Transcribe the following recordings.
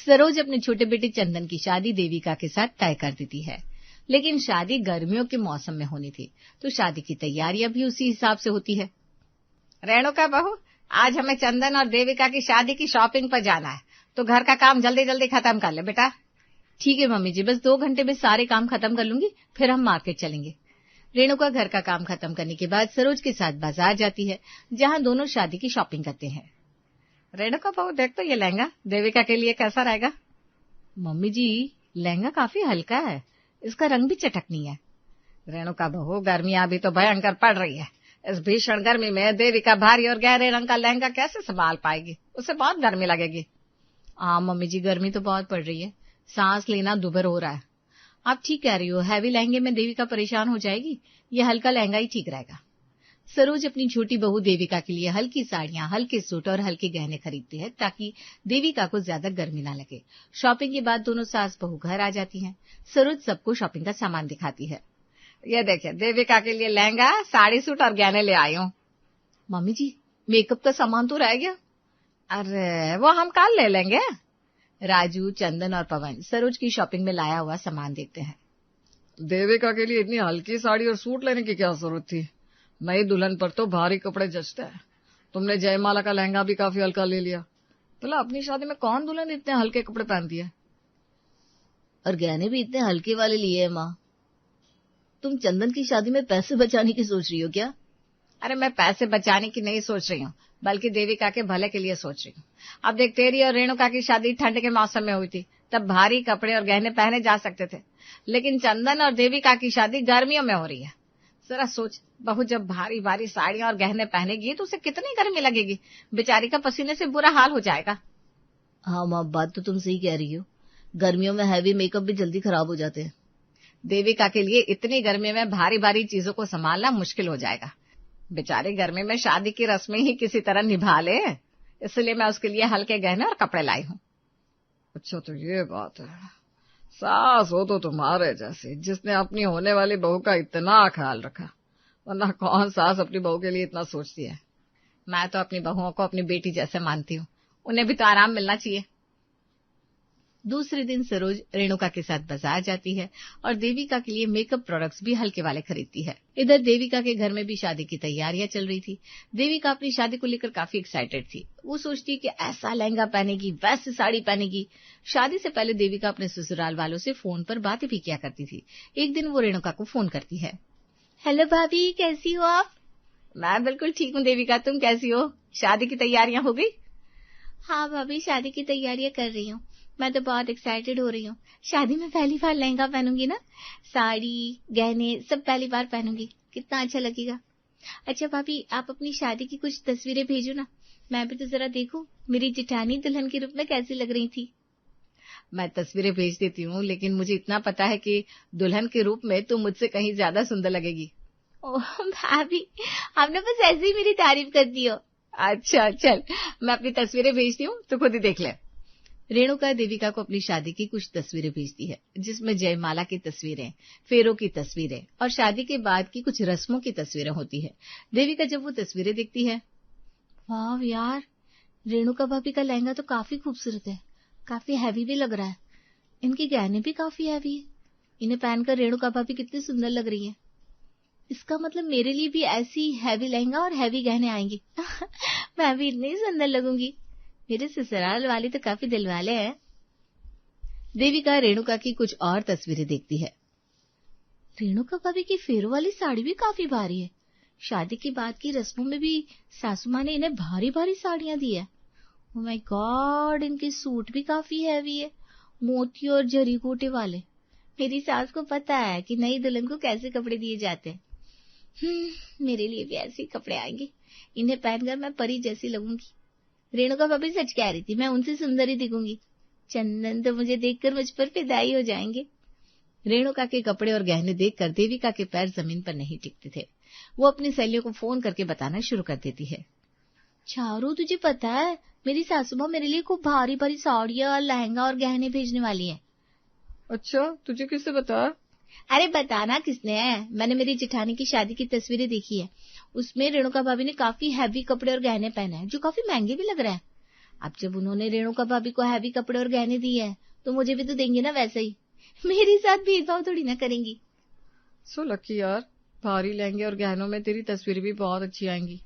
सरोज अपने छोटे बेटे चंदन की शादी देविका के साथ तय कर देती है, लेकिन शादी गर्मियों के मौसम में होनी थी, तो शादी की तैयारियां भी उसी हिसाब से होती है। रेणुका बहू, आज हमें चंदन और देविका की शादी की शॉपिंग पर जाना है, तो घर का काम जल्दी जल्दी खत्म कर ले बेटा। ठीक है मम्मी जी, बस 2 घंटे में सारे काम खत्म कर लूंगी, फिर हम मार्केट चलेंगे। रेणुका घर का काम खत्म करने के बाद सरोज के साथ बाजार जाती है, जहां दोनों शादी की शॉपिंग करते हैं। रेणुका बहू, देख तो ये लहंगा देविका के लिए कैसा रहेगा। मम्मी जी, लहंगा काफी हल्का है, इसका रंग भी चटकनी है। रेणुका बहू, गर्मियां भी तो भयंकर पड़ रही है, इस भीषण गर्मी में देविका भारी और गहरे रंग का लहंगा कैसे संभाल पाएगी, उसे बहुत गर्मी लगेगी। हाँ मम्मी जी, गर्मी तो बहुत पड़ रही है, सांस लेना दुभर हो रहा है। आप ठीक कह रही हो, हैवी लहंगे में देविका परेशान हो जाएगी, ये हल्का लहंगा ही ठीक रहेगा। सरोज अपनी छोटी बहू देविका के लिए हल्की साड़ियां, हल्के सूट और हल्के गहने खरीदती है, ताकि देविका को ज्यादा गर्मी ना लगे। शॉपिंग के बाद दोनों सास बहू घर आ जाती हैं। सरोज सबको शॉपिंग का सामान दिखाती है। ये देखिए, देविका के लिए लहंगा, साड़ी, सूट और गहने ले आई हूँ। मम्मी जी, मेकअप का सामान तो रह गया। अरे वो हम कल ले लेंगे। राजू, चंदन और पवन सरोज की शॉपिंग में लाया हुआ सामान देखते हैं। देविका के लिए इतनी हल्की साड़ी और सूट लेने की क्या जरूरत थी, नई दुल्हन पर तो भारी कपड़े जचते हैं। तुमने जयमाला का लहंगा भी काफी हल्का ले लिया। भला अपनी शादी में कौन दुल्हन इतने हल्के कपड़े पहनती है। और गहने भी इतने हल्के वाले लिए है माँ। तुम चंदन की शादी में पैसे बचाने की सोच रही हो क्या? अरे मैं पैसे बचाने की नहीं सोच रही हूँ, बल्कि देविका के भले के लिए सोच रही हूँ। अब देख, तेरी और रेणुका की शादी ठंड के मौसम में हुई थी, तब भारी कपड़े और गहने पहने जा सकते थे, लेकिन चंदन और देविका की शादी गर्मियों में हो रही है। जरा सोच, बहू जब भारी भारी साड़ियां और गहने पहनेगी तो उसे कितनी गर्मी लगेगी, बेचारी का पसीने से बुरा हाल हो जाएगा। हाँ माँ, बात तो तुम सही कह रही हो, गर्मियों में हैवी मेकअप भी जल्दी खराब हो जाते हैं। देविका के लिए इतनी गर्मी में भारी भारी चीजों को संभालना मुश्किल हो जाएगा। बेचारी गर्मी में शादी की रस्में ही किसी तरह निभा ले, इसलिए मैं उसके लिए हल्के गहने और कपड़े लाई हूँ। अच्छा, तो ये बात है। सास हो तो तुम्हारे जैसी, जिसने अपनी होने वाली बहू का इतना ख्याल रखा, वरना कौन सास अपनी बहू के लिए इतना सोचती है। मैं तो अपनी बहुओं को अपनी बेटी जैसे मानती हूँ, उन्हें भी तो आराम मिलना चाहिए। दूसरे दिन सरोज रेणुका के साथ बाजार जाती है और देविका के लिए मेकअप प्रोडक्ट्स भी हल्के वाले खरीदती है। इधर देविका के घर में भी शादी की तैयारियां चल रही थी। देविका अपनी शादी को लेकर काफी एक्साइटेड थी। वो सोचती कि ऐसा लहंगा पहनेगी, वैसी साड़ी पहनेगी। शादी से पहले देविका अपने ससुराल वालों से फोन पर बातें भी किया करती थी। एक दिन वो रेणुका को फोन करती है। हेलो भाभी, कैसी हो आप? मैं बिल्कुल ठीक हूँ देविका, तुम कैसी हो? शादी की तैयारियां हो गई? हाँ भाभी, शादी की तैयारियां कर रही हूँ। मैं तो बहुत एक्साइटेड हो रही हूँ। शादी में पहली बार लहंगा पहनूंगी ना, साड़ी गहने सब पहली बार पहनूंगी, कितना अच्छा लगेगा। अच्छा भाभी, आप अपनी शादी की कुछ तस्वीरें भेजो ना, मैं भी तो जरा देखूं मेरी जेठानी दुल्हन के रूप में कैसी लग रही थी। मैं तस्वीरें भेज देती हूँ, लेकिन मुझे इतना पता है कि दुल्हन के रूप में तुम मुझसे कहीं ज्यादा सुंदर लगेगी। ओह भाभी, आपने बस ऐसे ही मेरी तारीफ कर दी हो। अच्छा चल, मैं अपनी तस्वीरें भेजती हूँ, तो खुद ही देख ले। रेणुका देविका को अपनी शादी की कुछ तस्वीरें भेजती है, जिसमें जयमाला की तस्वीरें, फेरों की तस्वीरें और शादी के बाद की कुछ रस्मों की तस्वीरें होती है। देविका जब वो तस्वीरें देखती है, वाह यार, रेणुका भाभी का लहंगा तो काफी खूबसूरत है, काफी हैवी भी लग रहा है। इनके गहने भी काफी हैवी है, इन्हें पहनकर रेणुका भाभी कितनी सुंदर लग रही है। इसका मतलब मेरे लिए भी ऐसी हैवी लहंगा और हैवी गहने आएंगे। मैं भी इतनी सुंदर लगूंगी। मेरे ससुराल वाले तो काफी दिलवाले हैं। देविका रेणुका की कुछ और तस्वीरें देखती है। रेणुका भाभी की फेरों वाली साड़ी भी काफी भारी है। शादी के बाद की रस्मों में भी सासू माँ ने इन्हें भारी भारी साड़ियां दी है। ओह माय गॉड, इनके सूट भी काफी हैवी है, मोती और जरी गोटे वाले। मेरी सास को पता है कि नई दुल्हन को कैसे कपड़े दिए जाते हैं। मेरे लिए भी ऐसे कपड़े आएंगे, इन्हें पहनकर मैं परी जैसी लगूंगी। रेणुका भाभी सच कह रही थी, मैं उनसे सुंदर ही दिखूंगी। चंदन तो मुझे देखकर मुझ पर फिदाई हो जाएंगे। रेणुका के कपड़े और गहने देखकर देविका के पैर जमीन पर नहीं टिकते थे। वो अपनी सहेलियों को फोन करके बताना शुरू कर देती है। चारू, तुझे पता है मेरी सासू माँ मेरे लिए खूब भारी भारी साड़ियां, लहंगा और गहने भेजने वाली है। अच्छा, तुझे किसने बताया? अरे बताना किसने है, मैंने मेरी जेठानी की शादी की तस्वीरें देखी है। उसमें रेणुका भाभी ने काफी हैवी कपड़े और गहने पहने हैं, जो काफी महंगे भी लग रहे हैं। अब जब उन्होंने रेणुका भाभी को हैवी कपड़े और गहने दिए हैं तो मुझे भी तो देंगे ना वैसे ही। मेरे साथ भेदभाव थोड़ी ना करेंगी। सो लकी यार, भारी लहंगे और गहनों में तेरी तस्वीर भी बहुत अच्छी आएंगी।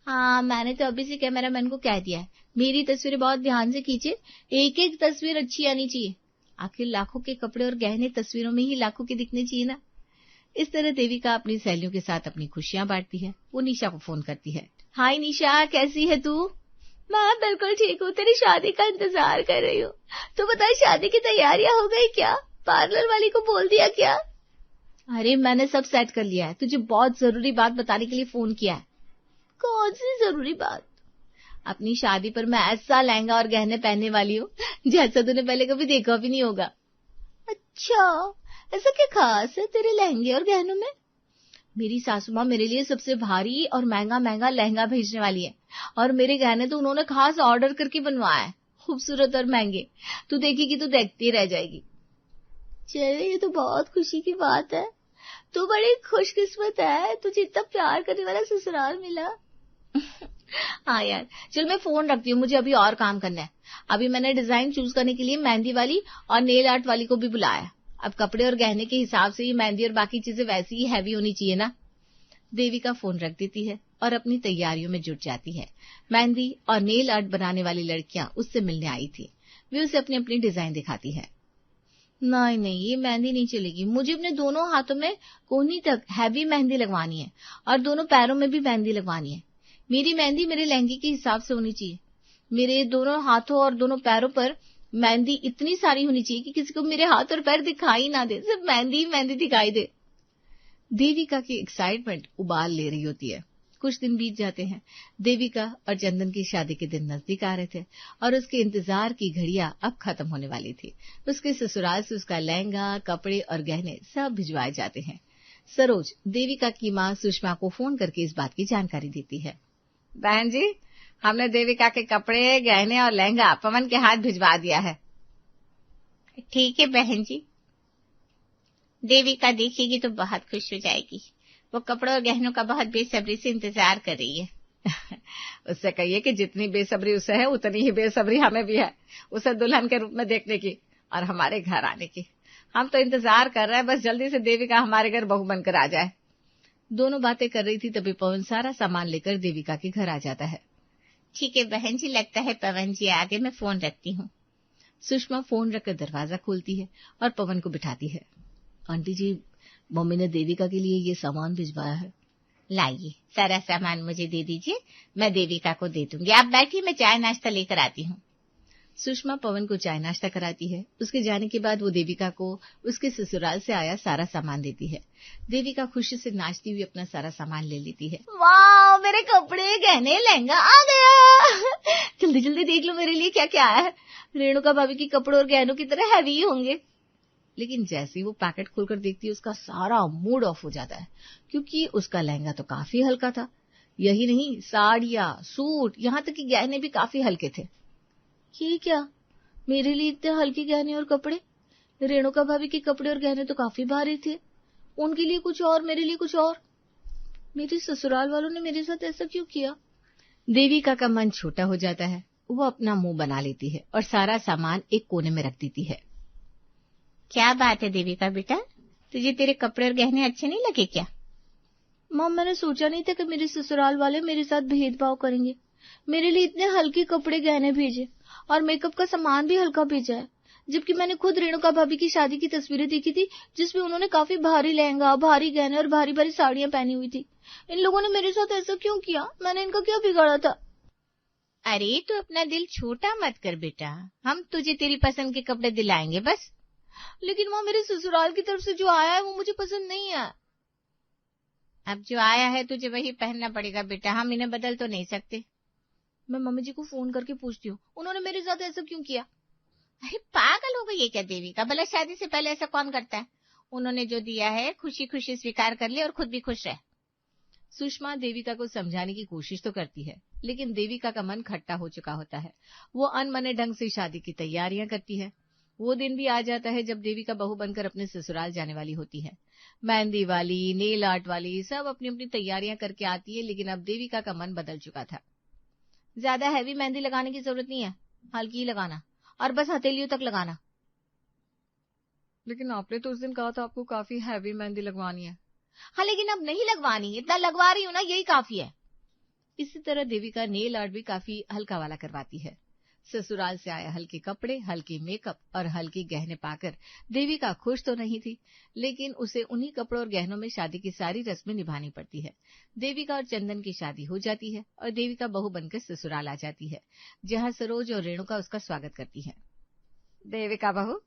हाँ, मैंने तो अभी से कैमरामैन को कह दिया है, मेरी तस्वीरें बहुत ध्यान से खींचे, एक एक तस्वीर अच्छी आनी चाहिए। आखिर लाखों के कपड़े और गहने तस्वीरों में ही लाखों के दिखने चाहिए ना। इस तरह देविका अपनी सहेलियों के साथ अपनी खुशियां बांटती है। वो निशा को फोन करती है। हाय निशा, कैसी है तू? मैं बिल्कुल ठीक हूँ, तेरी शादी का इंतजार कर रही हूँ। तो बता, शादी की तैयारियां हो गई क्या? पार्लर वाली को बोल दिया क्या? अरे मैंने सब सेट कर लिया है, तुझे बहुत जरूरी बात बताने के लिए फोन किया है। कौन सी जरूरी बात? अपनी शादी पर मैं ऐसा लहंगा और गहने पहनने वाली हूँ जैसा तूने पहले कभी देखा भी नहीं होगा। अच्छा, ऐसा क्या खास है तेरे लहंगे और गहनों में? मेरी सासू माँ मेरे लिए सबसे भारी और महंगा महंगा लहंगा भेजने वाली है, और मेरे गहने तो उन्होंने खास ऑर्डर करके बनवाया है, खूबसूरत और महंगे। तू देखेगी तो देखती रह जाएगी। चले, ये तो बहुत खुशी की बात है। तू बड़ी खुशकिस्मत है, तुझे इतना प्यार करने वाला ससुराल मिला। हाँ यार, चल मैं फोन रखती हूँ, मुझे अभी और काम करना है। अभी मैंने डिजाइन चूज करने के लिए मेहंदी वाली और नेल आर्ट वाली को भी बुलाया। अब कपड़े और गहने के हिसाब से ही मेहंदी और बाकी चीजें वैसी ही हैवी होनी चाहिए ना। देविका फोन रख देती है और अपनी तैयारियों में जुट जाती है। मेहंदी और नेल आर्ट बनाने वाली लड़कियां उससे मिलने आई थी। वे उसे अपनी अपनी डिजाइन दिखाती है। नहीं नहीं, ये मेहंदी नहीं चलेगी, मुझे अपने दोनों हाथों में कोहनी तक हैवी मेहंदी लगवानी है और दोनों पैरों में भी मेहंदी लगवानी है। मेरी मेहंदी मेरे लहंगे के हिसाब से होनी चाहिए। मेरे दोनों हाथों और दोनों पैरों पर मेहंदी इतनी सारी होनी चाहिए कि किसी को मेरे हाथ और पैर दिखाई ना दे, सिर्फ मेहंदी ही मेहंदी दिखाई दे। देविका की एक्साइटमेंट उबाल ले रही होती है। कुछ दिन बीत जाते हैं। देविका और चंदन की शादी के दिन नजदीक आ रहे थे और उसके इंतजार की घड़ियां अब खत्म होने वाली थी। उसके ससुराल से उसका लहंगा, कपड़े और गहने सब भिजवाए जाते हैं। सरोज देविका की माँ सुषमा को फोन करके इस बात की जानकारी देती है। बहन जी, हमने देविका के कपड़े, गहने और लहंगा पवन के हाथ भिजवा दिया है। ठीक है बहन जी, देविका देखेगी तो बहुत खुश हो जाएगी। वो कपड़ों और गहनों का बहुत बेसब्री से इंतजार कर रही है। उससे कहिए कि जितनी बेसब्री उसे है उतनी ही बेसब्री हमें भी है, उसे दुल्हन के रूप में देखने की और हमारे घर आने की। हम तो इंतजार कर रहे हैं, बस जल्दी से देविका हमारे घर बहू बनकर आ जाए। दोनों बातें कर रही थी तभी पवन सारा सामान लेकर देविका के घर आ जाता है। ठीक है बहन जी, लगता है पवन जी आगे, मैं फोन रखती हूँ। सुषमा फोन रखकर दरवाजा खोलती है और पवन को बिठाती है। आंटी जी, मम्मी ने देविका के लिए ये सामान भिजवाया है। लाइए, सारा सामान मुझे दे दीजिए, मैं देविका को दे दूंगी। आप बैठिए, मैं चाय नाश्ता लेकर आती हूँ। सुषमा पवन को चाय नाश्ता कराती है। उसके जाने के बाद वो देविका को उसके ससुराल से आया सारा सामान देती है। देविका खुशी से नाचती हुई अपना सारा सामान ले लेती है। वाह, मेरे कपड़े, गहने, लहंगा आ गया। जल्दी जल्दी देख लो मेरे लिए क्या क्या आया है। रेणुका भाभी की कपड़ों और गहनों की तरह हैवी होंगे। लेकिन जैसे ही वो पैकेट खोलकर देखती है उसका सारा मूड ऑफ हो जाता है, क्योंकि उसका लहंगा तो काफी हल्का था। यही नहीं, साड़ियां, सूट, यहाँ तक कि गहने भी काफी हल्के थे। ये क्या, मेरे लिए इतने हल्के गहने और कपड़े? रेणुका भाभी के कपड़े और गहने तो काफी भारी थे, उनके लिए कुछ और, मेरे लिए कुछ और। मेरे ससुराल वालों ने मेरे साथ ऐसा क्यों किया? देविका का मन छोटा हो जाता है। वो अपना मुंह बना लेती है और सारा सामान एक कोने में रख देती है। क्या बात है देविका बेटा, तुझे तेरे कपड़े और गहने अच्छे नहीं लगे क्या? माँ, मैंने सोचा नहीं था कि मेरे ससुराल वाले मेरे साथ भेदभाव करेंगे। मेरे लिए इतने हल्के कपड़े गहने भेजे और मेकअप का सामान भी हल्का भेजा है, जबकि मैंने खुद रेणुका भाभी की शादी की तस्वीरें देखी थी जिसमें उन्होंने काफी भारी लहंगा, भारी गहने और भारी भारी साड़ियां पहनी हुई थी। इन लोगों ने मेरे साथ ऐसा क्यों किया? मैंने इनका क्या बिगाड़ा था? अरे तो अपना दिल छोटा मत कर बेटा, हम तुझे तेरी पसंद के कपड़े दिलाएंगे बस। लेकिन वो मेरे ससुराल की तरफ से जो आया है वो मुझे पसंद नहीं है। अब जो आया है तुझे वही पहनना पड़ेगा बेटा, हम इन्हें बदल तो नहीं सकते। मैं मम्मी जी को फोन करके पूछती हूँ, उन्होंने मेरे साथ ऐसा क्यों किया। अरे पागल हो गई है क्या देविका, भला शादी से पहले ऐसा कौन करता है? उन्होंने जो दिया है खुशी खुशी स्वीकार कर ले और खुद भी खुश रहे। सुषमा देविका को समझाने की कोशिश तो करती है, लेकिन देविका का मन खट्टा हो चुका होता है। वो अनमने ढंग से शादी की तैयारियां करती है। वो दिन भी आ जाता है जब देविका बहू बनकर अपने ससुराल जाने वाली होती है। मेहंदी वाली, नेल आर्ट वाली सब अपनी अपनी तैयारियां करके आती है, लेकिन अब देविका का मन बदल चुका था। ज्यादा हैवी मेहंदी लगाने की जरूरत नहीं है, हल्की ही लगाना और बस हथेलियों तक लगाना। लेकिन आपने तो उस दिन कहा था आपको काफी हैवी मेहंदी लगवानी है। हाँ, लेकिन अब नहीं लगवानी, इतना लगवा रही हूं ना, यही काफी है। इसी तरह देविका नेल आर्ट भी काफी हल्का वाला करवाती है। ससुराल से आए हल्के कपड़े, हल्के मेकअप और हल्के गहने पाकर देविका खुश तो नहीं थी, लेकिन उसे उन्हीं कपड़ों और गहनों में शादी की सारी रस्में निभानी पड़ती है। देविका और चंदन की शादी हो जाती है और देविका बहू बनकर ससुराल आ जाती है, जहां सरोज और रेणुका उसका स्वागत करती है। देविका बहू,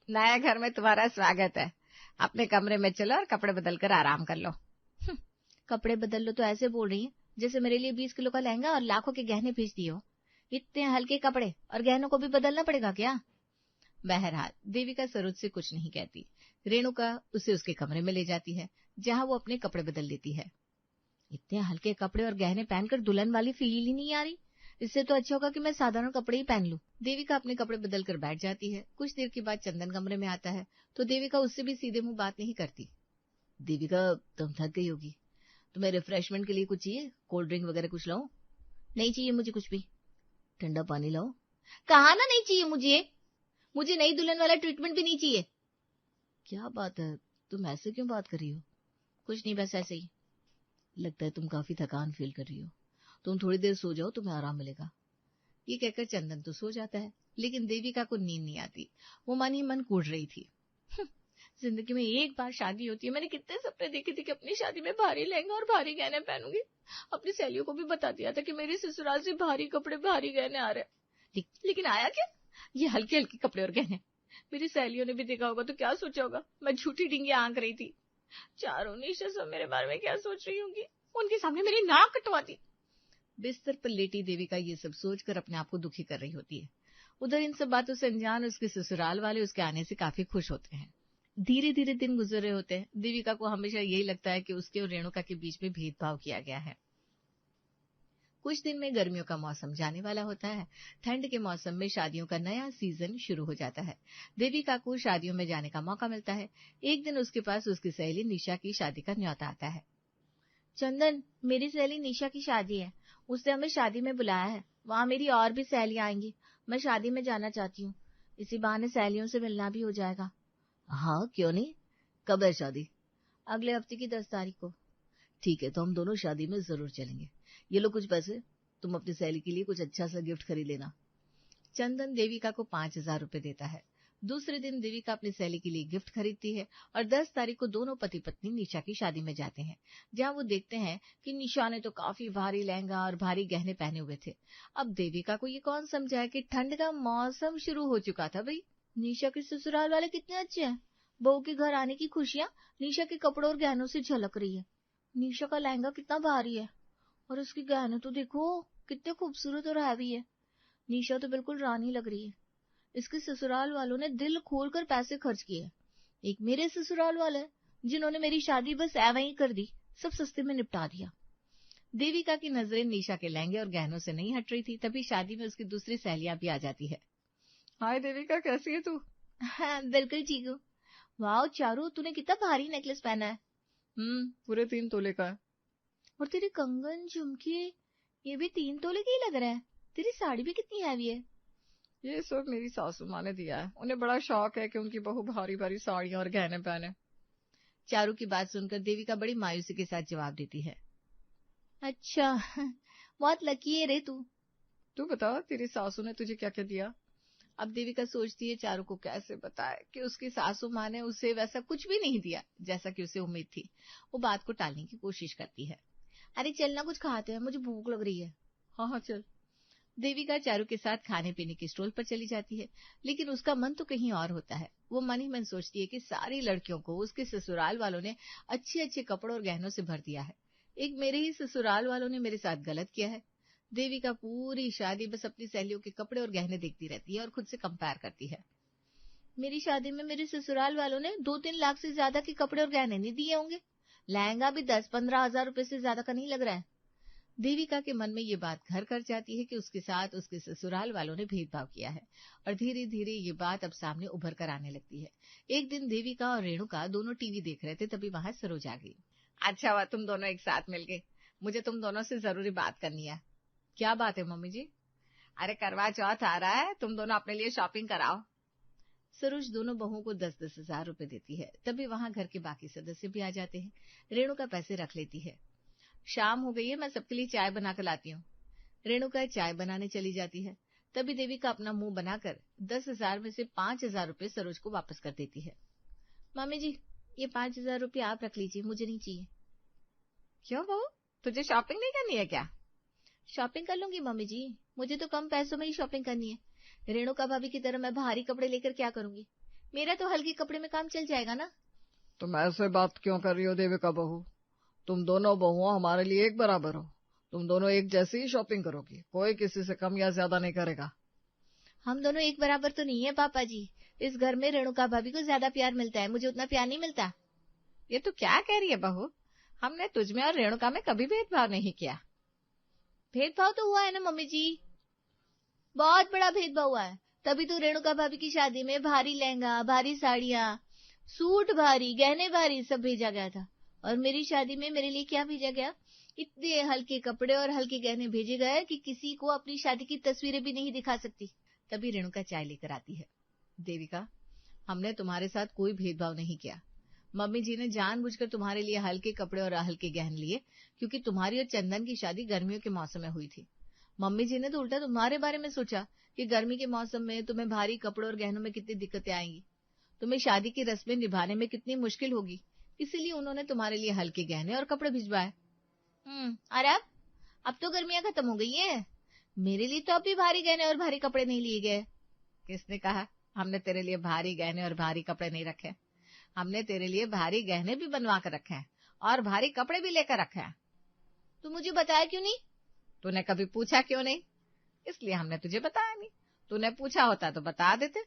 नए घर में तुम्हारा स्वागत है। अपने कमरे में चलो और कपड़े बदल कर आराम कर लो। कपड़े बदल लो तो ऐसे बोल रही है जैसे मेरे लिए 20 किलो का लहंगा और लाखों के गहने भेज दिए हो। इतने हल्के कपड़े और गहनों को भी बदलना पड़ेगा क्या? बहरहाल देविका सरोज से कुछ नहीं कहती। रेणुका उसे उसके कमरे में ले जाती है, जहां वो अपने कपड़े बदल लेती है। इतने हल्के कपड़े और गहने पहनकर दुल्हन वाली फील ही नहीं आ रही। इससे तो अच्छा होगा कि मैं साधारण कपड़े ही पहन लूं। देविका अपने कपड़े बदलकर बैठ जाती है। कुछ देर के बाद चंदन कमरे में आता है तो देविका उससे भी सीधे मुंह बात नहीं करती। देविका, तुम थक गई होगी, तुम्हें रिफ्रेशमेंट के लिए कुछ चाहिए? कोल्ड ड्रिंक वगैरह कुछ लाऊं? नहीं चाहिए मुझे कुछ भी। ठंडा पानी लाओ? कहा ना नहीं चाहिए मुझे नई दुल्हन वाला ट्रीटमेंट भी नहीं चाहिए। क्या बात है, तुम ऐसे क्यों बात कर रही हो? कुछ नहीं, बस ऐसे ही। लगता है तुम काफी थकान फील कर रही हो, तुम थोड़ी देर सो जाओ, तुम्हें आराम मिलेगा। ये कहकर चंदन तो सो जाता है, लेकिन देविका को नींद नहीं आती। वो मन ही मन कूद रही थी। जिंदगी में एक बार शादी होती है, मैंने कितने सपने देखे थे कि अपनी शादी में भारी लहंगा और भारी गहने पहनूंगी। अपनी सहेलियों को भी बता दिया था कि मेरे ससुराल से भारी कपड़े भारी गहने आ रहे, लेकिन आया क्या? ये हल्के हल्के कपड़े और गहने। मेरी सहेलियों ने भी देखा होगा तो क्या सोचा होगा? मैं झूठी डिंगियां आंक रही थी। चारों निशा सब मेरे बारे में क्या सोच रही होंगी? उनके सामने मेरी नाक कटवा दी। बिस्तर पर लेटी देविका ये सब सोचकर अपने आप को दुखी कर रही होती है। उधर इन सब बातों से अनजान उसके ससुराल वाले उसके आने से काफी खुश होते हैं। धीरे धीरे दिन गुजर रहे होते हैं। देविका को हमेशा यही लगता है कि उसके और रेणुका के बीच में भेदभाव किया गया है। कुछ दिन में गर्मियों का मौसम जाने वाला होता है। ठंड के मौसम में शादियों का नया सीजन शुरू हो जाता है। देविका को शादियों में जाने का मौका मिलता है। एक दिन उसके पास उसकी सहेली निशा की शादी का न्योता आता है। चंदन, मेरी सहेली निशा की शादी है, उसने हमें शादी में बुलाया है। वहाँ मेरी और भी सहेलियां आएंगी। मैं शादी में जाना चाहती हूँ, इसी बहाने सहेलियों से मिलना भी हो जाएगा। हाँ, क्यों नहीं। कब है शादी? अगले हफ्ते की 10 तारीख को। ठीक है, तो हम दोनों शादी में जरूर चलेंगे। ये लो कुछ पैसे, तुम अपनी सहेली के लिए कुछ अच्छा सा गिफ्ट खरीद लेना। चंदन देविका को 5,000 रुपए देता है। दूसरे दिन देविका अपनी सहेली के लिए गिफ्ट खरीदती है और 10 तारीख को दोनों पति पत्नी निशा की शादी में जाते हैं, जहां वो देखते हैं कि निशा ने तो काफी भारी लहंगा और भारी गहने पहने हुए थे। अब देविका को ये कौन समझाए कि ठंड का मौसम शुरू हो चुका था। भाई, निशा के ससुराल वाले कितने अच्छे हैं। बहू के घर आने की खुशियां निशा के कपड़ों और गहनों से झलक रही है। निशा का लहंगा कितना भारी है और उसके गहने तो देखो कितने खूबसूरत और हैवी है। निशा तो बिल्कुल रानी लग रही है। इसके ससुराल वालों ने दिल खोलकर पैसे खर्च किए। एक मेरे ससुराल वाले जिन्होंने मेरी शादी बस ऐवे ही कर दी, सब सस्ते में निपटा दिया। देविका की नजरें निशा के लहंगे और गहनों से नहीं हट रही थी। तभी शादी में उसकी दूसरी सहेलियां भी आ जाती है। हाय देविका, कैसी है तू? हाँ, बिल्कुल ठीक हूँ। वाह चारू, तूने कितना भारी नेकलेस पहना है। पूरे 3 तोले का है। और तेरे कंगन झुमके ये भी 3 तोले के ही लग रहा है। तेरी साड़ी भी कितनी हैवी है। ये सब मेरी सासू माँ ने दिया है। उन्हें बड़ा शौक है कि उनकी बहू भारी भारी साड़ियां और गहने पहने। चारू की बात सुनकर देविका बड़ी मायूसी के साथ जवाब देती है। अच्छा, बहुत लकी है रे तू बता, तेरी सासू ने तुझे क्या क्या दिया? अब देविका सोचती है चारू को कैसे बताए कि उसकी सासू माँ ने उसे वैसा कुछ भी नहीं दिया जैसा कि उसे उम्मीद थी। वो बात को टालने की कोशिश करती है। अरे चलना, कुछ खाते हैं, मुझे भूख लग रही है। हाँ चल। देविका चारू के साथ खाने पीने के स्टॉल पर चली जाती है, लेकिन उसका मन तो कहीं और होता है। वो मन ही मन सोचती है कि सारी लड़कियों को उसके ससुराल वालों ने अच्छे अच्छे कपड़ों और गहनों से भर दिया है। एक मेरे ही ससुराल वालों ने मेरे साथ गलत किया है। देविका पूरी शादी बस अपनी सहेलियों के कपड़े और गहने देखती रहती है और खुद से कंपेयर करती है। मेरी शादी में मेरे ससुराल वालों ने 2-3 लाख से ज्यादा के कपड़े और गहने नहीं दिए होंगे। लहंगा भी 10-15 हजार रुपए से ज्यादा का नहीं लग रहा है। देविका के मन में ये बात घर कर जाती है कि उसके साथ उसके ससुराल वालों ने भेदभाव किया है और धीरे धीरे ये बात अब सामने उभर कर आने लगती है। एक दिन देविका और रेणुका दोनों टीवी देख रहे थे, तभी वहां सरोज आ गई। अच्छा हुआ तुम दोनों एक साथ मिल गए, मुझे तुम दोनों से जरूरी बात करनी है। क्या बात है मम्मी जी? अरे करवा चौथ आ रहा है, तुम दोनों अपने लिए शॉपिंग कराओ। सरोज दोनों बहुओं को 10-10 हजार रुपए देती है। तभी वहां घर के बाकी सदस्य भी आ जाते हैं। रेणुका पैसे रख लेती है। शाम हो गई है, मैं सबके लिए चाय बनाकर लाती हूँ। रेणुका चाय बनाने चली जाती है। तभी देविका अपना मुंह बनाकर 10,000 में से 5,000 रुपए सरोज को वापस कर देती है। मम्मी जी, ये 5,000 रुपये आप रख लीजिए, मुझे नहीं चाहिए। क्यों बहू, तुझे शॉपिंग नहीं करनी है क्या? शॉपिंग कर लूंगी मम्मी जी, मुझे तो कम पैसों में ही शॉपिंग करनी है। रेणुका भाभी की तरह मैं भारी कपड़े लेकर क्या करूंगी? मेरा तो हल्के कपड़े में काम चल जाएगा ना। तुम ऐसे बात क्यों कर रही हो देविका बहू? तुम दोनों बहुओं हमारे लिए एक बराबर हो। तुम दोनों एक जैसी ही शॉपिंग करोगी, कोई किसी से कम या ज्यादा नहीं करेगा। हम दोनों एक बराबर तो नहीं है पापा जी। इस घर में रेणुका भाभी को ज्यादा प्यार मिलता है, मुझे उतना प्यार नहीं मिलता। ये तू क्या कह रही है बहू? हमने तुझमें और रेणुका में कभी भेदभाव नहीं किया। भेदभाव तो हुआ है ना मम्मी जी, बहुत बड़ा भेदभाव हुआ है। तभी तो रेणुका भाभी की शादी में भारी लहंगा, भारी साड़ियां, सूट भारी, गहने भारी सब भेजा गया था। और मेरी शादी में मेरे लिए क्या भेजा गया? इतने हल्के कपड़े और हल्के गहने भेजे गए कि किसी को अपनी शादी की तस्वीरें भी नहीं दिखा सकती। तभी रेणुका चाय लेकर आती है। देविका, हमने तुम्हारे साथ कोई भेदभाव नहीं किया। मम्मी जी ने जानबूझकर तुम्हारे लिए हल्के कपड़े और हल्के गहने लिए, क्योंकि तुम्हारी और चंदन की शादी गर्मियों के मौसम में हुई थी। मम्मी जी ने तो उल्टा तुम्हारे बारे में सोचा कि गर्मी के मौसम में तुम्हें भारी कपड़ों और गहनों में कितनी दिक्कतें आएंगी, तुम्हें शादी की रस्में निभाने में कितनी मुश्किल होगी, इसीलिए उन्होंने तुम्हारे लिए हल्के गहने और कपड़े भिजवाए। और अब तो गर्मियां खत्म हो गई है, मेरे लिए तो अब भी भारी गहने और भारी कपड़े नहीं लिए गए। किसने कहा हमने तेरे लिए भारी गहने और भारी कपड़े नहीं रखे? हमने तेरे लिए भारी गहने भी बनवा कर रखे हैं और भारी कपड़े भी लेकर रखे हैं। तो मुझे बताया क्यों नहीं? तूने कभी पूछा क्यों नहीं? इसलिए हमने तुझे बताया नहीं। तूने पूछा होता तो बता देते।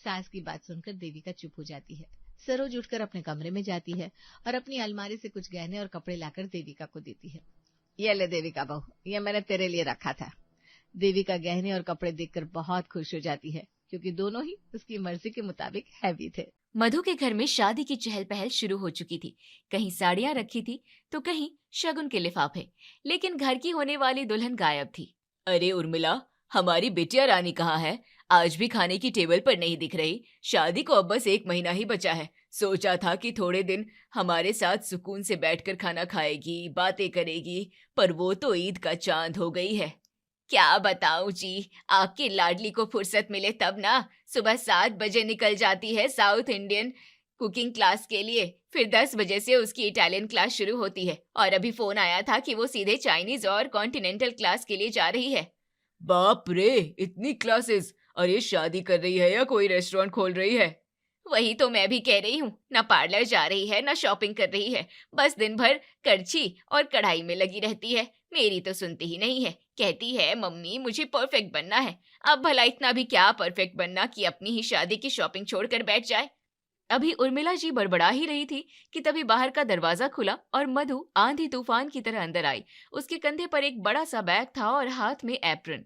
सास की बात सुनकर देविका चुप हो जाती है। सरोज उठकर अपने कमरे में जाती है और अपनी अलमारी से कुछ गहने और कपड़े लाकर देविका को देती है। ये ले देविका बहू, ये मैंने तेरे लिए रखा था। देविका गहने और कपड़े देखकर बहुत खुश हो जाती है, क्योंकि दोनों ही उसकी मर्जी के मुताबिक हैवी थे। मधु के घर में शादी की चहल पहल शुरू हो चुकी थी। कहीं साड़ियां रखी थी तो कहीं शगुन के लिफाफे, लेकिन घर की होने वाली दुल्हन गायब थी। अरे उर्मिला, हमारी बिटिया रानी कहाँ है? आज भी खाने की टेबल पर नहीं दिख रही। शादी को अब बस 1 महीना ही बचा है। सोचा था कि थोड़े दिन हमारे साथ सुकून से बैठकर खाना खाएगी, बातें करेगी, पर वो तो ईद का चांद हो गई है। क्या बताऊं जी, आपकी लाडली को फुर्सत मिले तब ना। सुबह 7 बजे निकल जाती है साउथ इंडियन कुकिंग क्लास के लिए, फिर 10 बजे से उसकी इटालियन क्लास शुरू होती है, और अभी फोन आया था कि वो सीधे चाइनीज और कॉन्टिनेंटल क्लास के लिए जा रही है। बाप रे, इतनी क्लासेस! और ये शादी कर रही है या कोई रेस्टोरेंट खोल रही है? वही तो मैं भी कह रही हूँ, ना पार्लर जा रही है ना शॉपिंग कर रही है, बस दिन भर करछी और कढ़ाई में लगी रहती है। मेरी तो सुनती ही नहीं है, कहती है मम्मी मुझे परफेक्ट बनना है। अब भला इतना भी क्या परफेक्ट बनना कि अपनी ही शादी की शॉपिंग छोड़कर बैठ जाए। अभी उर्मिला जी बड़बड़ा ही रही थी कि तभी बाहर का दरवाजा खुला और मधु आंधी तूफान की तरह अंदर आई। उसके कंधे पर एक बड़ा सा बैग था और हाथ में एप्रन।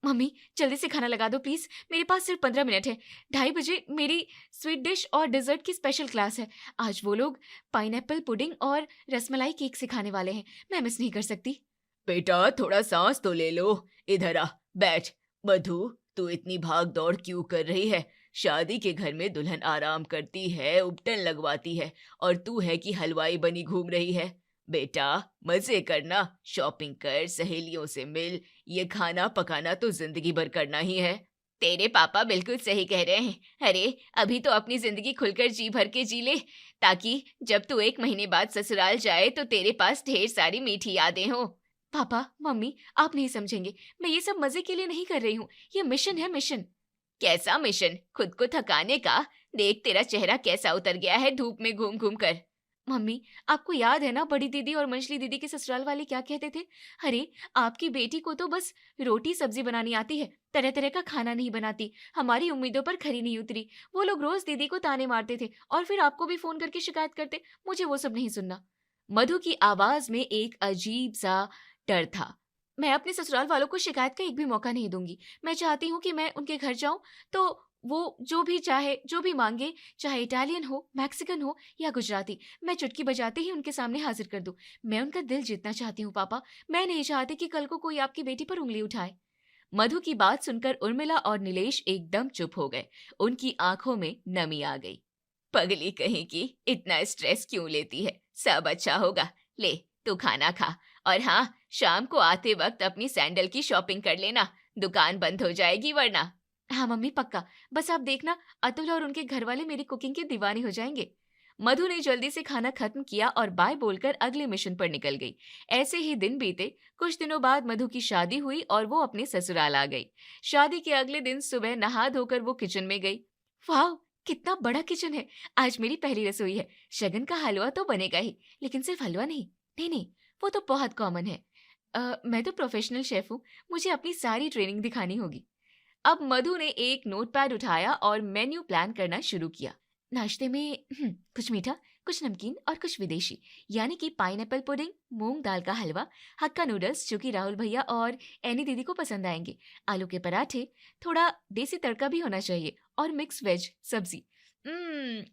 मम्मी जल्दी से खाना लगा दो प्लीज, मेरे पास सिर्फ 15 मिनट है। 2:30 बजे मेरी स्वीट डिश और डिजर्ट की स्पेशल क्लास है। आज वो लोग पाइनएप्पल पुडिंग और रसमलाई केक सिखाने वाले हैं, मैं मिस नहीं कर सकती। बेटा थोड़ा सांस तो ले लो, इधर आ बैठ। मधु, तू इतनी भाग दौड़ क्यों कर रही है? शादी के घर में दुल्हन आराम करती है, उपटन लगवाती है, और तू है कि हलवाई बनी घूम रही है। बेटा मजे करना, शॉपिंग कर, सहेलियों से मिल, ये खाना पकाना तो जिंदगी भर करना ही है। तेरे पापा बिल्कुल सही कह रहे हैं। अरे अभी तो अपनी जिंदगी खुलकर जी भर के जी ले, ताकि जब तू 1 महीने बाद ससुराल जाए तो तेरे पास ढेर सारी मीठी यादें हो। पापा मम्मी आप नहीं समझेंगे, मैं ये सब मजे के लिए नहीं कर रही हूँ, ये मिशन है मिशन। कैसा मिशन? खुद को थकाने का? देख तेरा चेहरा कैसा उतर गया है धूप में घूम घूम कर। मम्मी आपको याद है ना बड़ी दीदी और मंजली दीदी के ससुराल वाले क्या कहते थे? अरे आपकी बेटी को तो बस रोटी सब्जी बनानी आती है, तरह तरह का खाना नहीं बनाती, हमारी उम्मीदों पर खरी नहीं उतरी। वो लोग रोज दीदी को ताने मारते थे और फिर आपको भी फोन करके शिकायत करते। मुझे वो सब नहीं सुनना। मधु की आवाज में एक अजीब सा डर था। मैं अपने ससुराल वालों को शिकायत का एक भी मौका नहीं दूंगी। मैं चाहती हूँ कि मैं उनके घर जाऊं तो वो जो भी चाहे, जो भी मांगे, चाहे इटालियन हो, मैक्सिकन हो या गुजराती, मैं चुटकी बजाते ही उनके सामने हाजिर कर दूं। मैं उनका दिल जीतना चाहती हूँ पापा। मैं नहीं चाहती कि कल को कोई आपकी बेटी पर उंगली उठाए। मधु की बात सुनकर उर्मिला और नीलेश एकदम चुप हो गए। उनकी आंखों में नमी आ गई। पगली कहीं की, इतना स्ट्रेस क्यों लेती है? सब अच्छा होगा। ले, तू खाना खा। और हाँ, शाम को आते वक्त अपनी सैंडल की शॉपिंग कर लेना, दुकान बंद हो जाएगी वरना। हाँ मम्मी, पक्का। बस आप देखना, अतुल और उनके घर वाले मेरी कुकिंग के दीवाने हो जाएंगे। मधु ने जल्दी से खाना खत्म किया और बाय बोलकर अगले मिशन पर निकल गई। ऐसे ही दिन बीते। कुछ दिनों बाद मधु की शादी हुई और वो अपने ससुराल आ गई। शादी के अगले दिन सुबह नहा धोकर वो किचन में गई। वाह, कितना बड़ा किचन है। आज मेरी पहली रसोई है। शगन का हलवा तो बनेगा ही, लेकिन सिर्फ हलवा नहीं। नहीं नहीं, वो तो बहुत कॉमन है। मैं तो प्रोफेशनल शेफ हूँ, मुझे अपनी सारी ट्रेनिंग दिखानी होगी। अब मधु ने एक नोटपैड उठाया और मेन्यू प्लान करना शुरू किया। नाश्ते में कुछ मीठा, कुछ नमकीन और कुछ विदेशी, यानी कि पाइनएप्पल पुडिंग, मूंग दाल का हलवा, हक्का नूडल्स जो कि राहुल भैया और एनी दीदी को पसंद आएंगे, आलू के पराठे, थोड़ा देसी तड़का भी होना चाहिए और मिक्स वेज सब्जी।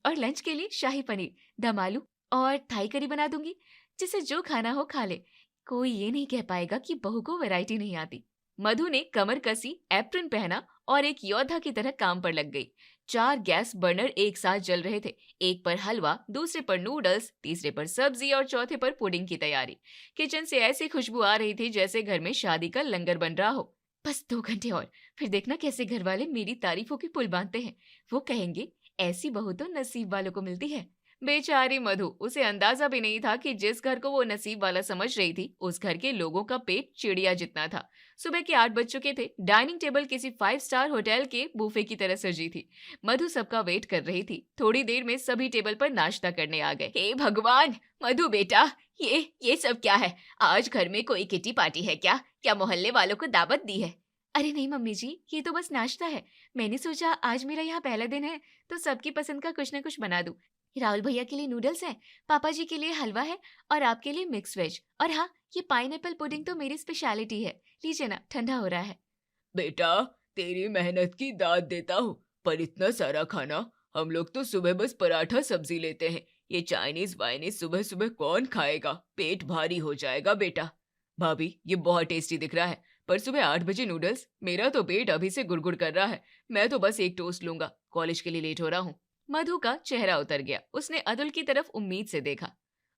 और लंच के लिए शाही पनीर, दम आलू और थाई करी बना दूंगी, जिसे जो खाना हो खा ले। कोई ये नहीं कह पाएगा कि बहू को वैरायटी नहीं आती। मधु ने कमर कसी, एप्रन पहना और एक योद्धा की तरह काम पर लग गई। 4 गैस बर्नर एक साथ जल रहे थे। एक पर हलवा, दूसरे पर नूडल्स, तीसरे पर सब्जी और चौथे पर पुडिंग की तैयारी। किचन से ऐसी खुशबू आ रही थी जैसे घर में शादी का लंगर बन रहा हो। बस 2 घंटे और, फिर देखना कैसे घर वाले मेरी तारीफों की पुल बांधते हैं। वो कहेंगे ऐसी बहू तो नसीब वालों को मिलती है। बेचारी मधु, उसे अंदाजा भी नहीं था कि जिस घर को वो नसीब वाला समझ रही थी, उस घर के लोगों का पेट चिड़िया जितना था। सुबह के 8 बज चुके थे। डाइनिंग टेबल किसी 5 स्टार होटल के बुफे की तरह सजी थी। मधु सबका वेट कर रही थी। थोड़ी देर में सभी टेबल पर नाश्ता करने आ गए। हे भगवान, मधु बेटा, ये सब क्या है? आज घर में कोई किटी पार्टी है क्या? क्या मोहल्ले वालों को दावत दी है? अरे नहीं मम्मी जी, ये तो बस नाश्ता है। मैंने सोचा आज मेरा यहाँ पहला दिन है तो सबकी पसंद का कुछ न कुछ बना दूं। राहुल भैया के लिए नूडल्स हैं, पापा जी के लिए हलवा है और आपके लिए मिक्स वेज। और हाँ, ये पाइनएप्पल पुडिंग तो मेरी स्पेशलिटी है। लीजिए ना, ठंडा हो रहा है। बेटा, तेरी मेहनत की दाद देता हूँ, पर इतना सारा खाना, हम लोग तो सुबह बस पराठा सब्जी लेते हैं। ये चाइनीज वाइनीज सुबह सुबह कौन खाएगा? पेट भारी हो जाएगा बेटा। भाभी, ये बहुत टेस्टी दिख रहा है, पर सुबह 8 बजे नूडल्स? मेरा तो पेट अभी से गुड़गुड़ कर रहा है। मैं तो बस एक टोस्ट लूंगा, कॉलेज के लिए लेट हो रहा हूँ। मधु का चेहरा उतर गया। उसने अतुल की तरफ उम्मीद से देखा।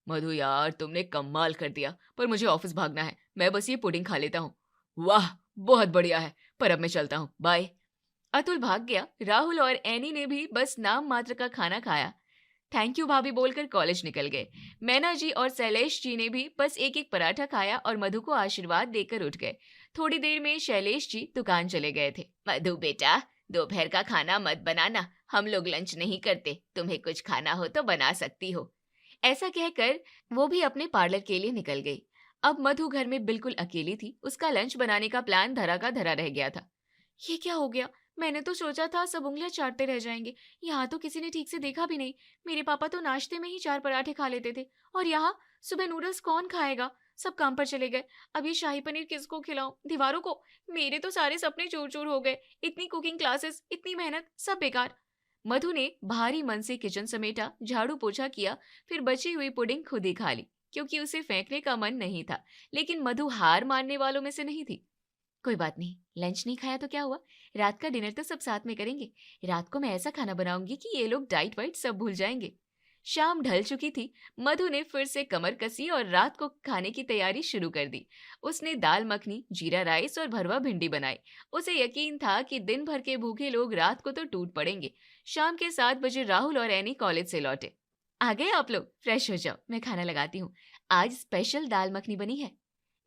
मधु यार, तुमने कमाल कर दिया, पर मुझे ऑफिस भागना है। मैं बस ये पुडिंग खा लेता हूँ। वाह, बहुत बढ़िया है, पर अब मैं चलता हूँ, बाय। अतुल भाग गया। राहुल और एनी ने भी बस नाम मात्र का खाना खाया। थैंक यू भाभी बोलकर कॉलेज निकल गए। मैना जी और शैलेश जी ने भी बस एक एक पराठा खाया और मधु को आशीर्वाद देकर उठ गए। थोड़ी देर में शैलेश जी दुकान चले गए थे। मधु बेटा, दोपहर का खाना मत बनाना, हम लोग लंच नहीं करते, तुम्हें कुछ खाना हो तो बना सकती हो। ऐसा कहकर वो भी अपने पार्लर के लिए निकल गई। अब मधु घर में बिल्कुल अकेली थी। उसका लंच बनाने का प्लान धरा का धरा रह गया था। ये क्या हो गया? मैंने तो सोचा था सब उंगलियां चाटते रह जाएंगे। यहाँ तो किसी ने ठीक से देखा भी नहीं। मेरे पापा तो नाश्ते में ही 4 पराठे खा लेते थे, और यहाँ सुबह नूडल्स कौन खाएगा? सब काम पर चले गए। अब ये शाही पनीर किसको खिलाऊं? दीवारों को? मेरे तो सारे सपने चूर चूर हो गए। इतनी कुकिंग क्लासेस, इतनी मेहनत, सब बेकार। मधु ने भारी मन से किचन समेटा, झाड़ू पोछा किया, फिर बची हुई पुडिंग खुद ही खा ली, क्योंकि उसे फेंकने का मन नहीं था। लेकिन मधु हार मानने वालों में से नहीं थी। कोई बात नहीं, लंच नहीं खाया तो क्या हुआ? रात का डिनर तो सब साथ में करेंगे। रात को मैं ऐसा खाना बनाऊंगी कि ये लोग डाइट वाइट सब भूल जाएंगे। शाम ढल चुकी थी। मधु ने फिर से कमर कसी और रात को खाने की तैयारी शुरू कर दी। उसने दाल मखनी, जीरा राइस और भरवा भिंडी बनाई। उसे यकीन था कि दिन भर के भूखे लोग रात को तो टूट पड़ेंगे। शाम के 7 बजे राहुल और एनी कॉलेज से लौटे। आ गए आप लोग? फ्रेश हो जाओ, मैं खाना लगाती हूँ। आज स्पेशल दाल मखनी बनी है।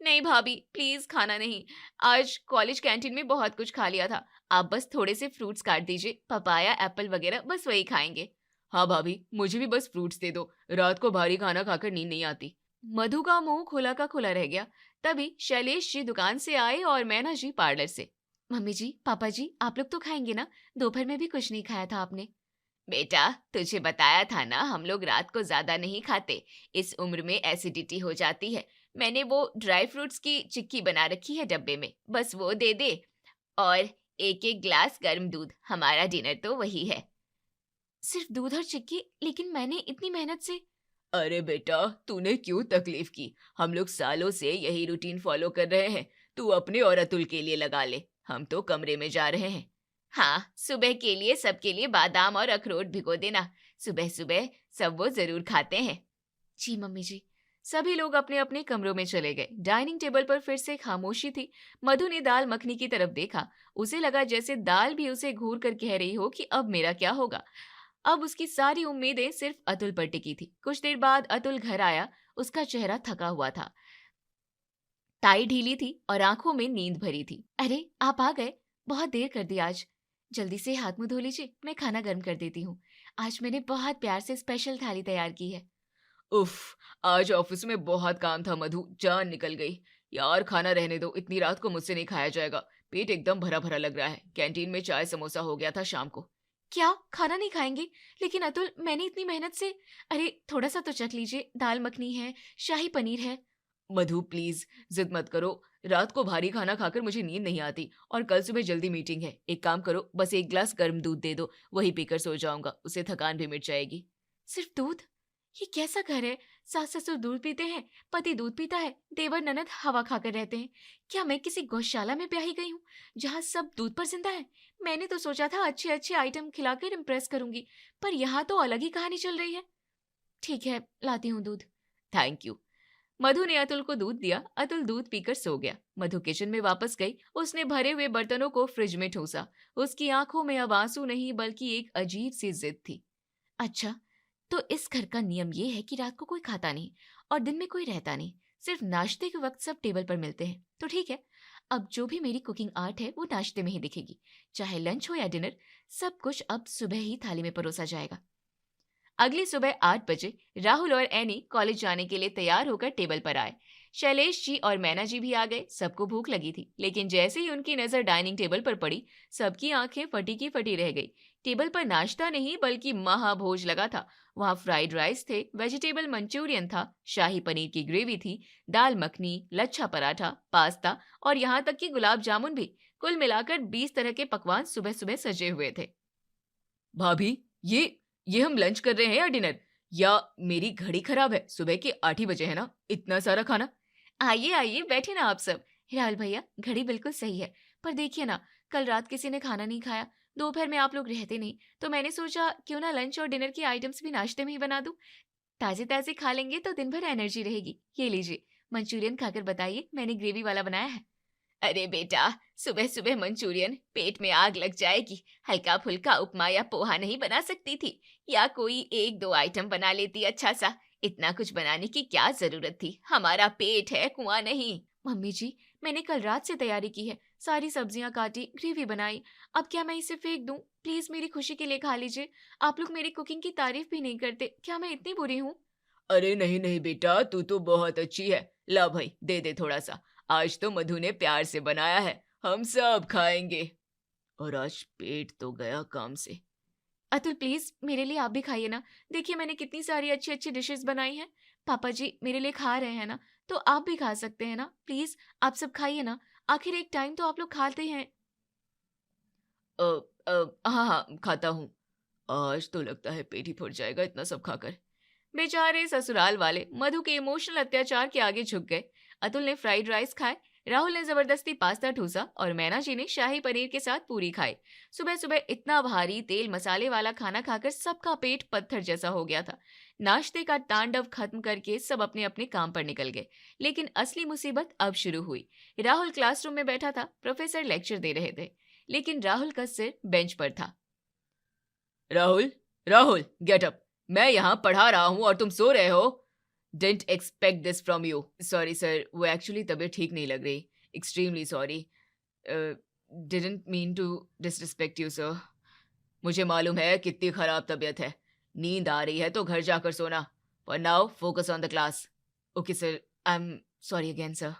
नहीं भाभी, प्लीज खाना नहीं। आज कॉलेज कैंटीन में बहुत कुछ खा लिया था। आप बस थोड़े से फ्रूट्स काट दीजिए, पपाया, एप्पल वगैरह, बस वही खाएंगे। हाँ भाभी, मुझे भी बस फ्रूट्स दे दो, रात को भारी खाना खाकर नींद नहीं आती। मधु का मुंह खुला का खुला रह गया। तभी शैलेश जी दुकान से आए और मैना जी पार्लर से। मम्मी जी, पापा जी, आप लोग तो खाएंगे ना? दोपहर में भी कुछ नहीं खाया था आपने। बेटा, तुझे बताया था ना, हम लोग रात को ज्यादा नहीं खाते। इस उम्र में एसिडिटी हो जाती है। मैंने वो ड्राई फ्रूट्स की चिक्की बना रखी है डब्बे में, बस वो दे दे। और एक एक ग्लास गर्म दूध, हमारा डिनर तो वही है। सिर्फ दूध और चिक्की? लेकिन मैंने इतनी मेहनत से। अरे बेटा, तूने क्यों तकलीफ की? हम लोग सालों से यही रूटीन फॉलो कर रहे हैं। तू अपने और अतुल के लिए लगा ले, हम तो कमरे में जा रहे हैं। हाँ, सुबह के लिए सबके लिए बादाम और अखरोट भिगो देना, सुबह सुबह सब वो जरूर खाते हैं। जी मम्मी जी। सभी लोग अपने अपने कमरों में चले गए। डाइनिंग टेबल पर फिर से खामोशी थी। मधु ने दाल मखनी की तरफ देखा। उसे लगा जैसे दाल भी उसे घूर कर कह रही हो कि अब मेरा क्या होगा। अब उसकी सारी उम्मीदें सिर्फ अतुल पर टिकी थी। कुछ देर बाद अतुल घर आया। उसका चेहरा थका हुआ था, टाई ढीली थी और आंखों में नींद भरी थी। अरे आप आ गए, बहुत देर कर दी आज। जल्दी से हाथ मुंह धो लीजिए, मैं खाना गर्म कर देती हूँ। आज मैंने बहुत प्यार से स्पेशल थाली तैयार की है। उफ, आज ऑफिस में बहुत काम था मधु, जान निकल गई। यार खाना रहने दो, इतनी रात को मुझसे नहीं खाया जाएगा। पेट एकदम भरा भरा लग रहा है। कैंटीन में चाय समोसा हो गया था शाम को। क्या खाना नहीं खाएंगे? लेकिन अतुल, मैंने इतनी मेहनत से। अरे थोड़ा सा तो चख लीजिए, दाल मखनी है, शाही पनीर है। मधु प्लीज जिद मत करो, रात को भारी खाना खाकर मुझे नींद नहीं आती और कल सुबह जल्दी मीटिंग है। एक काम करो, बस एक ग्लास गर्म दूध दे दो, वही पीकर सो जाऊंगा, उससे थकान भी मिट जाएगी। सिर्फ दूध? ये कैसा घर है? सास ससुर दूध पीते हैं, पति दूध पीता है, देवर ननद हवा खाकर रहते हैं। क्या मैं किसी गौशाला में ब्याही गई हूँ जहाँ सब दूध पर जिंदा है? मैंने तो सोचा था अच्छे अच्छे आइटम खिलाकर इम्प्रेस करूंगी, पर यहाँ तो अलग ही कहानी चल रही है। ठीक है, लाती हूँ दूध। Thank you. मधु ने अतुल को दूध दिया। अतुल दूध पीकर सो गया। मधु किचन में वापस गई। उसने भरे हुए बर्तनों को फ्रिज में ठूसा। उसकी आंखों में अब आंसू नहीं बल्कि एक अजीब सी जिद थी। अच्छा, तो इस घर का नियम ये है कि रात को कोई खाता नहीं और दिन में कोई रहता नहीं, सिर्फ नाश्ते के वक्त सब टेबल पर मिलते हैं। तो ठीक है, अब जो भी मेरी कुकिंग आर्ट है वो नाश्ते में ही दिखेगी, चाहे लंच हो या डिनर, सब कुछ अब सुबह ही थाली में परोसा जाएगा। अगली सुबह 8 बजे राहुल और एनी कॉलेज जाने के लिए तैयार होकर टेबल पर आए। शैलेश जी और मैना जी भी आ गए। सबको भूख लगी थी, लेकिन जैसे ही उनकी नजर डाइनिंग टेबल पर पड़ी, सबकी आंखें फटी की फटी रह गई। टेबल पर नाश्ता नहीं बल्कि महाभोज लगा था। वहाँ फ्राइड राइस थे, वेजिटेबल मंचूरियन था, शाही पनीर की ग्रेवी थी, दाल मखनी, लच्छा पराठा, पास्ता और यहाँ तक कि गुलाब जामुन भी। कुल मिलाकर 20 तरह के पकवान सुबह सुबह सजे हुए थे। भाभी, ये हम लंच कर रहे हैं या डिनर? या मेरी घड़ी खराब है? सुबह के 8 ही बजे है ना, इतना सारा खाना। आइए आइए, बैठे ना आप सब। राहुल भैया, घड़ी बिल्कुल सही है, पर देखिए ना, कल रात किसी ने खाना नहीं खाया, दोपहर में आप लोग रहते नहीं, तो मैंने सोचा क्यों ना लंच और डिनर की आइटम्स भी नाश्ते में ही बना दूं। ताजे ताजे खा लेंगे तो दिन भर एनर्जी रहेगी। ये लीजिए, मंचूरियन खाकर बताइए, मैंने ग्रेवी वाला बनाया है। अरे बेटा, सुबह सुबह मंचूरियन, पेट में आग लग जाएगी। हल्का फुल्का उपमा या पोहा नहीं बना सकती थी? या कोई एक दो आइटम बना लेती अच्छा सा। इतना कुछ बनाने की क्या जरूरत थी? हमारा पेट है, कुआं नहीं। मम्मी जी, मैंने कल रात से तैयारी की है, सारी सब्जियां काटी, ग्रेवी बनाई। अब क्या मैं इसे फेंक दूं? प्लीज मेरी खुशी के लिए खा लीजिए। आप लोग मेरी कुकिंग की तारीफ भी नहीं करते, क्या मैं इतनी बुरी हूँ? अरे नहीं नहीं बेटा, तू तो बहुत अच्छी है। ला भाई, दे दे थोड़ा सा। आज तो मधु ने प्यार से बनाया है, हम सब खाएंगे। और आज पेट तो गया काम से। अतुल प्लीज, मेरे लिए आप भी खाइए ना। देखिए मैंने कितनी सारी अच्छी अच्छी डिशेस बनाई हैं। पापा जी मेरे लिए खा रहे हैं ना, तो आप भी खा सकते हैं ना। प्लीज आप सब खाइए ना, आखिर एक टाइम तो आप लोग खाते हैं। हाँ हाँ, खाता हूँ। आज तो लगता है पेट ही फूट जाएगा इतना सब खाकर। बेचारे ससुराल वाले मधु के इमोशनल अत्याचार के आगे झुक गए। अतुल ने फ्राइड राइस खाए, राहुल ने जबरदस्ती पास्ता ठूसा और मैना जी ने शाही पनीर के साथ पूरी खाई। सुबह सुबह इतना भारी तेल मसाले वाला खाना खाकर सबका पेट पत्थर जैसा हो गया था। नाश्ते का तांडव खत्म करके सब अपने अपने काम पर निकल गए, लेकिन असली मुसीबत अब शुरू हुई। राहुल क्लासरूम में बैठा था, प्रोफेसर लेक्चर दे रहे थे, लेकिन राहुल का सिर बेंच पर था। राहुल, राहुल गेट अप, मैं यहाँ पढ़ा रहा हूँ और तुम सो रहे हो। Didn't expect this from you. Sorry sir, वो एक्चुअली तबीयत ठीक नहीं लग रही। Extremely sorry. Didn't mean to disrespect you sir. मुझे मालूम है कितनी खराब तबीयत है, नींद आ रही है तो घर जाकर सोना। For now, focus on the class. Okay sir, I'm sorry again sir.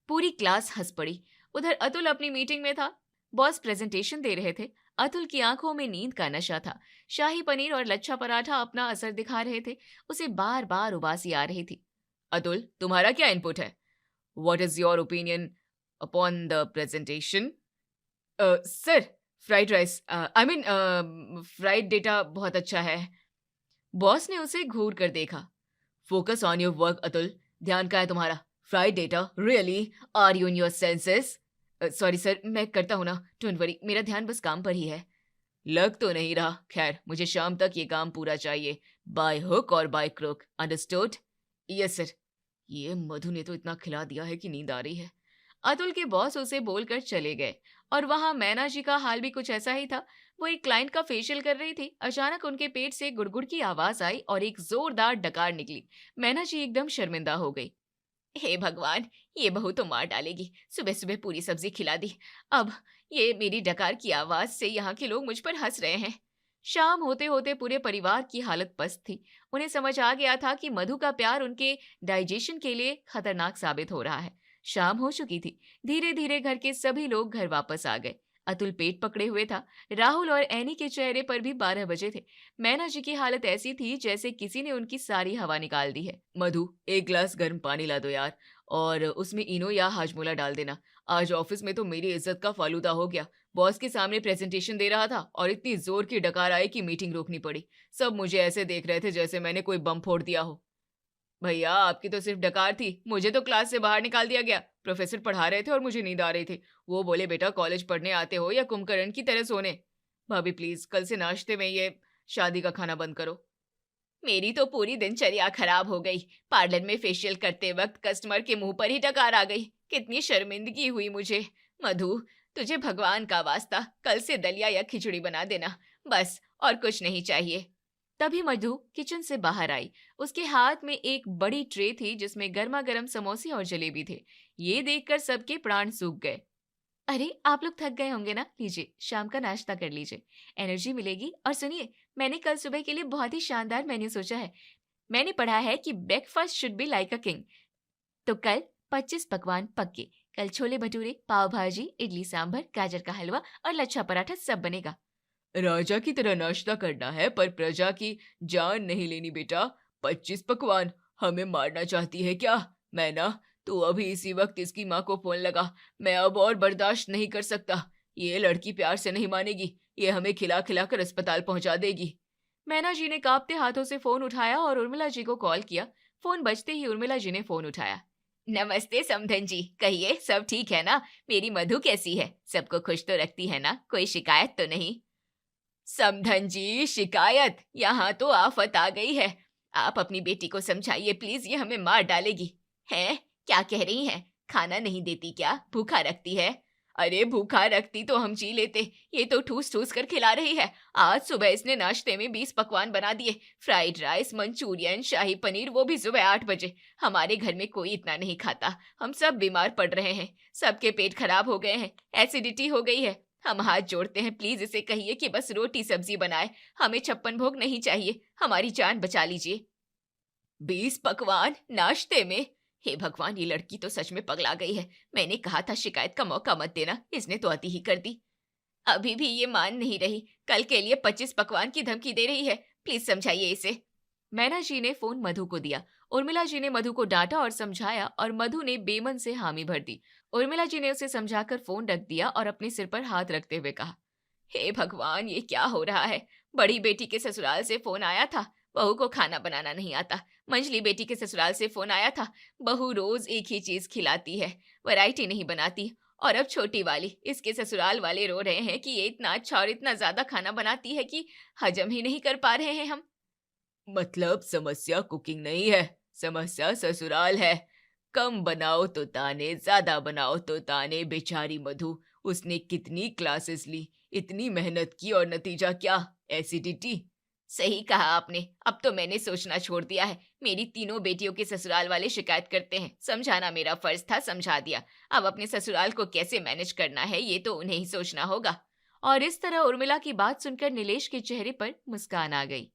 पूरी क्लास हंस पड़ी। उधर अतुल अपनी मीटिंग में था, बॉस प्रेजेंटेशन दे रहे थे। अतुल की आंखों में नींद का नशा था। शाही पनीर और लच्छा पराठा अपना असर दिखा रहे थे। उसे बार बार उबासी आ रही थी। अतुल, तुम्हारा क्या इनपुट है? What is your opinion upon the presentation? Sir, fried rice, I mean fried data बहुत अच्छा है। बॉस ने उसे घूर कर देखा। Focus on your work Atul, ध्यान का है तुम्हारा। Fried data, really? Are you in your senses? Sorry sir, मैं करता हूँ ना, डोंट वरी, मेरा ध्यान बस काम पर ही है। लग तो नहीं रहा। खैर, मुझे शाम तक ये काम पूरा चाहिए, बाय हुक और by crook, understood? Yes sir. ये मधु ने तो इतना खिला दिया है कि नींद आ रही है। अतुल के बॉस उसे बोलकर चले गए और वहां मैना जी का हाल भी कुछ ऐसा ही था। वो एक क्लाइंट का फेशियल कर रही थी। अचानक उनके पेट से गुड़गुड़ की आवाज आई और एक जोरदार डकार निकली। मैना जी एकदम शर्मिंदा हो गई। हे भगवान, ये बहू तो मार डालेगी। सुबह सुबह पूरी सब्जी खिला दी। अब ये मेरी डकार की आवाज से यहाँ के लोग मुझ पर हंस रहे हैं। शाम होते होते पूरे परिवार की हालत पस्त थी। उन्हें समझ आ गया था कि मधु का प्यार उनके डाइजेशन के लिए खतरनाक साबित हो रहा है। शाम हो चुकी थी। धीरे धीरे घर के सभी लोग घर वापस आ गए। अतुल पेट पकड़े हुए था। राहुल और एनी के चेहरे पर भी 12 बजे थे। मैना जी की हालत ऐसी थी जैसे किसी ने उनकी सारी हवा निकाल दी है। मधु, एक गिलास गर्म पानी ला दो यार, और उसमें इनो या हाजमोला डाल देना। आज ऑफिस में तो मेरी इज्जत का फालूदा हो गया। बॉस के सामने प्रेजेंटेशन दे रहा था और इतनी जोर की डकार आई कि मीटिंग रोकनी पड़ी। सब मुझे ऐसे देख रहे थे जैसे मैंने कोई बम फोड़ दिया हो। भैया, आपकी तो सिर्फ डकार थी, मुझे तो क्लास से बाहर निकाल दिया गया। प्रोफेसर पढ़ा रहे थे और मुझे नींद आ रही थी। वो बोले, बेटा कॉलेज पढ़ने आते हो या कुंभकर्ण की तरह सोने? भाभी प्लीज, कल से नाश्ते में ये शादी का खाना बंद करो। मेरी तो पूरी दिनचर्या खराब हो गई। पार्लर में फेशियल करते वक्त कस्टमर के मुंह पर ही डकार आ गई। कितनी शर्मिंदगी हुई मुझे। मधु, तुझे भगवान का वास्ता कल से दलिया या खिचड़ी बना देना, बस, और कुछ नहीं चाहिए। तभी मधु किचन से बाहर आई। उसके हाथ में एक बड़ी ट्रे थी जिसमें गर्मा गर्म समोसे और जलेबी थे। ये देखकर सबके प्राण सूख गए। अरे, आप लोग थक गए होंगे ना, लीजिए शाम का नाश्ता कर लीजिए, एनर्जी मिलेगी। और सुनिए, मैंने कल सुबह के लिए बहुत ही शानदार मेन्यू सोचा है। मैंने पढ़ा है कि breakfast should be like a king. तो कल 25 पकवान पक्के। कल छोले भटूरे, पाव भाजी, इडली सांभर, गाजर का हलवा और लच्छा पराठा सब बनेगा। राजा की तरह नाश्ता करना है, पर प्रजा की जान नहीं लेनी बेटा। 25 पकवान, हमें मारना चाहती है क्या? मैना, तू अभी इसी वक्त इसकी माँ को फोन लगा। मैं अब और बर्दाश्त नहीं कर सकता। ये लड़की प्यार से नहीं मानेगी। ये हमें खिला खिला कर अस्पताल पहुंचा देगी। मैना जी ने कांपते हाथों से फोन उठाया और उर्मिला जी को कॉल किया। फोन बजते ही उर्मिला जी ने फोन उठाया। नमस्ते समधन जी, कहिए सब ठीक है ना? मेरी मधु कैसी है? सबको खुश तो रखती है ना? कोई शिकायत तो नहीं? समधन जी, शिकायत? यहाँ तो आफत आ गई है। आप अपनी बेटी को समझाइए प्लीज, ये हमें मार डालेगी। हैं? क्या कह रही हैं? खाना नहीं देती क्या? भूखा रखती है? अरे भूखा रखती तो हम जी लेते, ये तो ठूस ठूस कर खिला रही है। आज सुबह इसने नाश्ते में 20 पकवान बना दिए। फ्राइड राइस, मंचूरियन, शाही पनीर, वो भी सुबह 8 बजे। हमारे घर में कोई इतना नहीं खाता। हम सब बीमार पड़ रहे हैं। सबके पेट खराब हो गए हैं। एसिडिटी हो गई है। हम हाथ जोड़ते हैं, प्लीज इसे कहिए कि बस रोटी सब्जी बनाए। हमें 56 भोग नहीं चाहिए। हमारी जान बचा लीजिए। 20 पकवान नाश्ते में? हे भगवान, ये लड़की तो सच में पगला गई है। मैंने कहा था शिकायत का मौका मत देना, इसने तो अति ही कर दी। अभी भी ये मान नहीं रही। कल के लिए 25 पकवान की धमकी दे रही है। प्लीज समझाइए इसे। मैना जी ने फोन मधु को दिया। उर्मिला जी ने मधु को डांटा और समझाया और मधु ने बेमन से हामी भर दी। उर्मिला जी ने उसे समझाकर फोन रख दिया और अपने सिर पर हाथ रखते हुए कहा, हे भगवान, ये क्या हो रहा है? बड़ी बेटी के ससुराल से फोन आया था, बहू को खाना बनाना नहीं आता। मंझली बेटी के ससुराल से फोन आया था, बहू रोज एक ही चीज खिलाती है, वैरायटी नहीं बनाती। और अब छोटी वाली, इसके ससुराल वाले रो रहे हैं कि ये इतना अच्छा और इतना ज्यादा खाना बनाती है कि हजम ही नहीं कर पा रहे हैं हम। मतलब समस्या कुकिंग नहीं है, समस्या ससुराल है। कम बनाओ तो ताने, ज्यादा बनाओ तो ताने। बेचारी मधु, उसने कितनी क्लासेस ली, इतनी मेहनत की और नतीजा क्या? एसिडिटी। सही कहा आपने। अब तो मैंने सोचना छोड़ दिया है। मेरी तीनों बेटियों के ससुराल वाले शिकायत करते हैं। समझाना मेरा फर्ज था, समझा दिया। अब अपने ससुराल को कैसे मैनेज करना है ये तो उन्हें ही सोचना होगा। और इस तरह उर्मिला की बात सुनकर नीलेश के चेहरे पर मुस्कान आ गई।